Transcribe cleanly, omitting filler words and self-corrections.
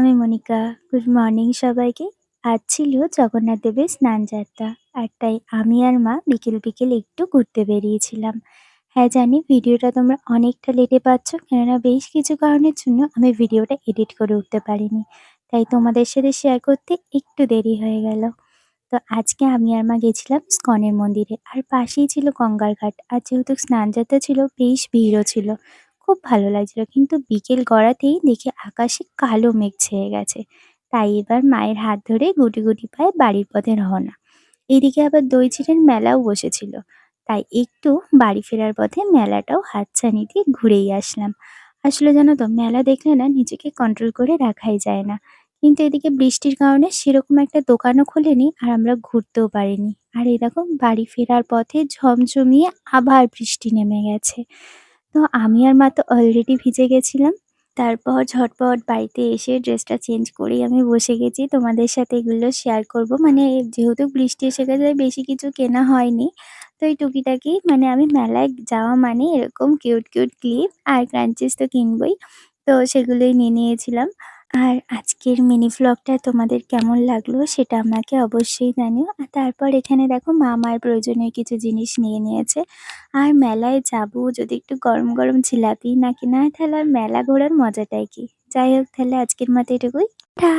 আমি Monika. Good morning সবাইকে। আজ ছিল জগন্নাথ দেবের স্নানযাত্রা। আর তাই আমি আর মা বিকেল একটু ঘুরতে বেরিয়েছিলাম। হ্যাঁ জানি ভিডিওটা তোমরা অনেকটা লেটে পাচ্ছ, কেননা বেশ কিছু কারণের জন্য আমি ভিডিওটা এডিট করে উঠতে পারিনি। তাই তোমাদের সাথে শেয়ার করতে একটু দেরি হয়ে গেল। তো আজকে আমি আর মা গেছিলাম ইস্কনের মন্দিরে। আর পাশেই ছিল গঙ্গার ঘাট। আর যেহেতু স্নানযাত্রা ছিল বেশ ভিড়ও ছিল। খুব ভালো লাগছিল। কিন্তু বিকেল গড়াতেই দেখি আকাশে কালো মেঘ ছেয়ে গেছে। তাই এবার মায়ের হাত ধরে গুটি পায়ে বাড়ির পথে রওনা। এদিকে আবার দই চিড়ের মেলাও বসেছিল। তাই একটু বাড়ি ফেরার পথে মেলাটাও হাতছানি দিয়ে ঘুরেই আসলাম। আসলে জানো তো মেলা দেখলে না নিজেকে কন্ট্রোল করে রাখাই যায় না। কিন্তু এদিকে বৃষ্টির কারণে সেরকম একটা দোকানও খোলেনি আর আমরা ঘুরতেও পারিনি। আর এই দেখো বাড়ি ফেরার পথে ঝমঝমিয়ে আবার বৃষ্টি নেমে গেছে। তো আমি আর মা তো অলরেডি ভিজে গেছিলাম। তারপর ঝটপট বাড়িতে এসে ড্রেসটা চেঞ্জ করেই আমি বসে গেছি। তোমাদের সাথে এগুলো শেয়ার করব। মানে যেহেতু বৃষ্টি এসে গেছে বেশি কিছু কেনা হয়নি। তো এই টুকিটাকি মানে আমি মেলায় যাওয়া মানে এরকম কিউট ক্লিপ আর ক্রাঞ্চিস তো কিনবই। তো সেগুলোই নিয়ে নিয়েছিলাম। আর আজকের মিনি ভ্লগটা তোমাদের কেমন লাগলো সেটা আমাকে অবশ্যই জানিও। আর তারপর এখানে দেখো মা মায়ের প্রয়োজনীয় কিছু জিনিস নিয়ে নিয়েছে। আর মেলায় যাবো যদি একটু গরম জিলাপি না কেনা হয় তাহলে আর মেলা ঘোরার মজাটাই কি। যাই হোক তাহলে আজকের মতো এটুকুই। টা